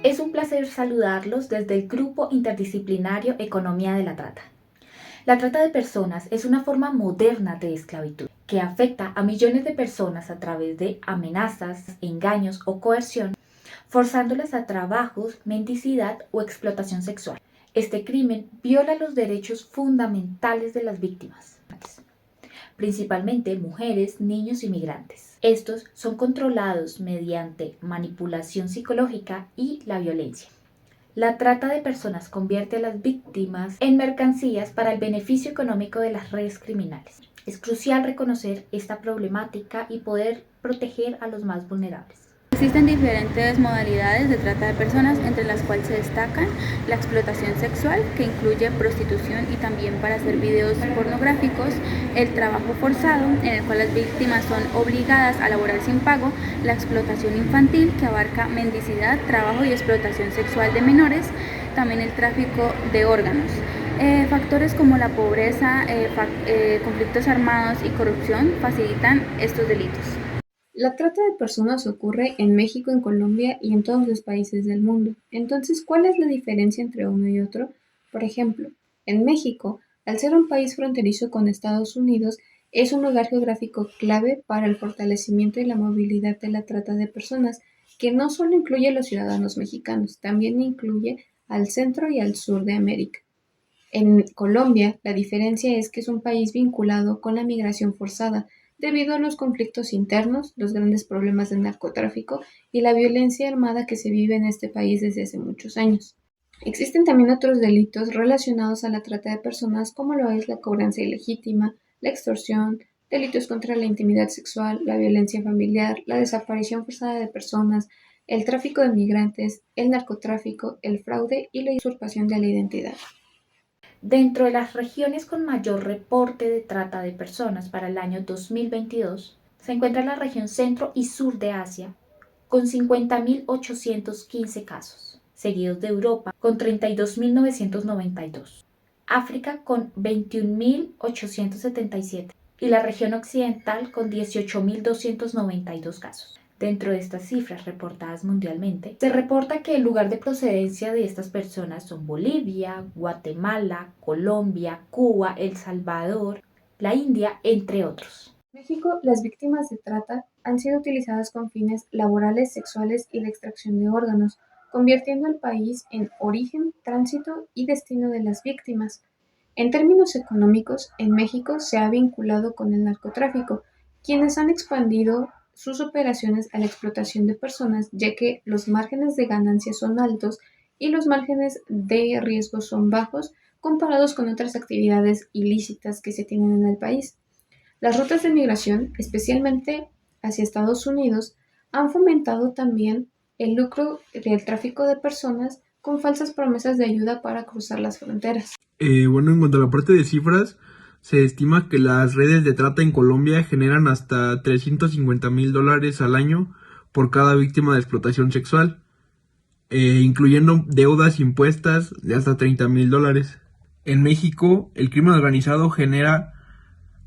Es un placer saludarlos desde el Grupo Interdisciplinario Economía de la Trata. La trata de personas es una forma moderna de esclavitud que afecta a millones de personas a través de amenazas, engaños o coerción, forzándolas a trabajos, mendicidad o explotación sexual. Este crimen viola los derechos fundamentales de las víctimas, principalmente mujeres, niños y migrantes. Estos son controlados mediante manipulación psicológica y la violencia. La trata de personas convierte a las víctimas en mercancías para el beneficio económico de las redes criminales. Es crucial reconocer esta problemática y poder proteger a los más vulnerables. Existen diferentes modalidades de trata de personas, entre las cuales se destacan la explotación sexual, que incluye prostitución y también para hacer videos pornográficos, el trabajo forzado, en el cual las víctimas son obligadas a laborar sin pago, la explotación infantil, que abarca mendicidad, trabajo y explotación sexual de menores, también el tráfico de órganos. Factores como la pobreza, conflictos armados y corrupción facilitan estos delitos. La trata de personas ocurre en México, en Colombia y en todos los países del mundo. Entonces, ¿cuál es la diferencia entre uno y otro? Por ejemplo, en México, al ser un país fronterizo con Estados Unidos, es un lugar geográfico clave para el fortalecimiento y la movilidad de la trata de personas, que no solo incluye a los ciudadanos mexicanos, también incluye al centro y al sur de América. En Colombia, la diferencia es que es un país vinculado con la migración forzada, debido a los conflictos internos, los grandes problemas de narcotráfico y la violencia armada que se vive en este país desde hace muchos años. Existen también otros delitos relacionados a la trata de personas, como lo es la cobranza ilegítima, la extorsión, delitos contra la intimidad sexual, la violencia familiar, la desaparición forzada de personas, el tráfico de migrantes, el narcotráfico, el fraude y la usurpación de la identidad. Dentro de las regiones con mayor reporte de trata de personas para el año 2022, se encuentra la región centro y sur de Asia, con 50.815 casos, seguidos de Europa, con 32.992, África, con 21.877, y la región occidental, con 18.292 casos. Dentro de estas cifras reportadas mundialmente, se reporta que el lugar de procedencia de estas personas son Bolivia, Guatemala, Colombia, Cuba, El Salvador, la India, entre otros. En México, las víctimas de trata han sido utilizadas con fines laborales, sexuales y de extracción de órganos, convirtiendo al país en origen, tránsito y destino de las víctimas. En términos económicos, en México se ha vinculado con el narcotráfico, quienes han expandido sus operaciones a la explotación de personas, ya que los márgenes de ganancia son altos y los márgenes de riesgo son bajos comparados con otras actividades ilícitas que se tienen en el país. Las rutas de migración, especialmente hacia Estados Unidos, han fomentado también el lucro del tráfico de personas con falsas promesas de ayuda para cruzar las fronteras. En cuanto a la parte de cifras, se estima que las redes de trata en Colombia generan hasta $350,000 al año por cada víctima de explotación sexual, incluyendo deudas impuestas de hasta $30,000. En México, el crimen organizado genera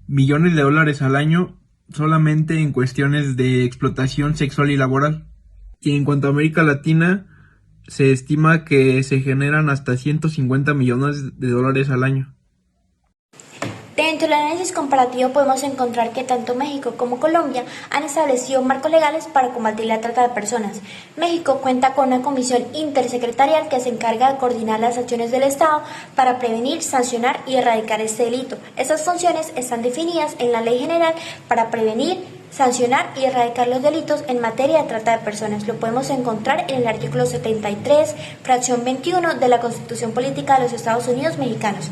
millones de dólares al año solamente en cuestiones de explotación sexual y laboral. Y en cuanto a América Latina, se estima que se generan hasta 150 millones de dólares al año. Dentro del análisis comparativo podemos encontrar que tanto México como Colombia han establecido marcos legales para combatir la trata de personas. México cuenta con una comisión intersecretarial que se encarga de coordinar las acciones del Estado para prevenir, sancionar y erradicar este delito. Estas funciones están definidas en la Ley General para prevenir, sancionar y erradicar los delitos en materia de trata de personas. Lo podemos encontrar en el artículo 73, fracción 21 de la Constitución Política de los Estados Unidos Mexicanos.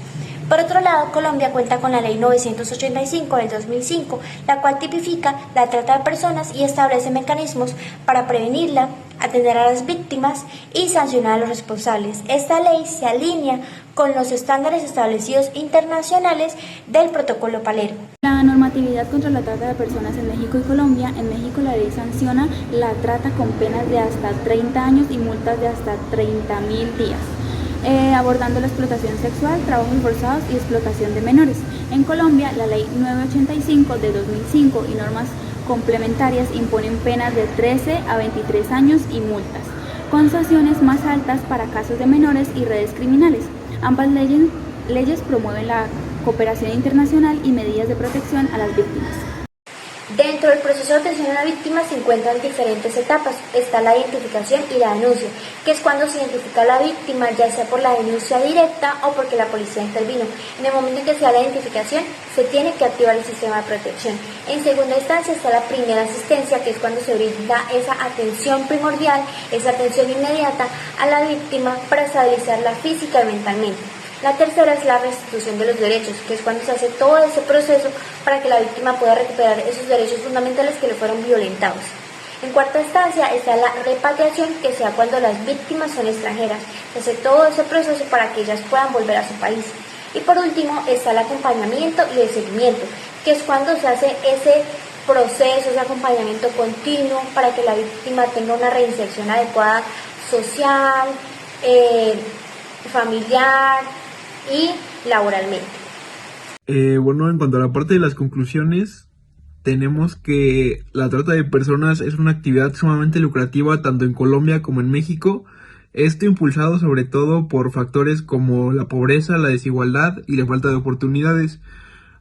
Por otro lado, Colombia cuenta con la Ley 985 del 2005, la cual tipifica la trata de personas y establece mecanismos para prevenirla, atender a las víctimas y sancionar a los responsables. Esta ley se alinea con los estándares establecidos internacionales del Protocolo Palermo. La normatividad contra la trata de personas en México y Colombia. En México la ley sanciona la trata con penas de hasta 30 años y multas de hasta 30.000 días. Abordando la explotación sexual, trabajos forzados y explotación de menores. En Colombia, la Ley 985 de 2005 y normas complementarias imponen penas de 13 a 23 años y multas. con sanciones más altas para casos de menores y redes criminales. Ambas leyes promueven la cooperación internacional y medidas de protección a las víctimas. Dentro del proceso de atención a la víctima se encuentran diferentes etapas. Está la identificación y la denuncia, que es cuando se identifica a la víctima, ya sea por la denuncia directa o porque la policía intervino. En el momento en que se da la identificación, se tiene que activar el sistema de protección. En segunda instancia está la primera asistencia, que es cuando se brinda esa atención primordial, esa atención inmediata a la víctima para estabilizarla física y mentalmente. La tercera es la restitución de los derechos, que es cuando se hace todo ese proceso para que la víctima pueda recuperar esos derechos fundamentales que le fueron violentados. En cuarta instancia está la repatriación, que sea cuando las víctimas son extranjeras. Se hace todo ese proceso para que ellas puedan volver a su país. Y por último está el acompañamiento y el seguimiento, que es cuando se hace ese proceso, ese acompañamiento continuo para que la víctima tenga una reinserción adecuada social, familiar y laboralmente. Bueno, en cuanto a la parte de las conclusiones, tenemos que la trata de personas es una actividad sumamente lucrativa tanto en Colombia como en México. Esto impulsado sobre todo por factores como la pobreza, la desigualdad y la falta de oportunidades.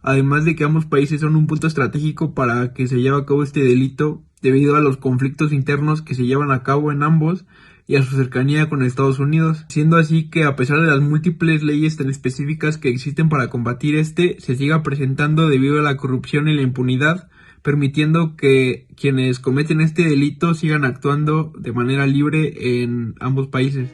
Además de que ambos países son un punto estratégico para que se lleve a cabo este delito debido a los conflictos internos que se llevan a cabo en ambos y a su cercanía con Estados Unidos, siendo así que a pesar de las múltiples leyes tan específicas que existen para combatir se siga presentando debido a la corrupción y la impunidad, permitiendo que quienes cometen este delito sigan actuando de manera libre en ambos países.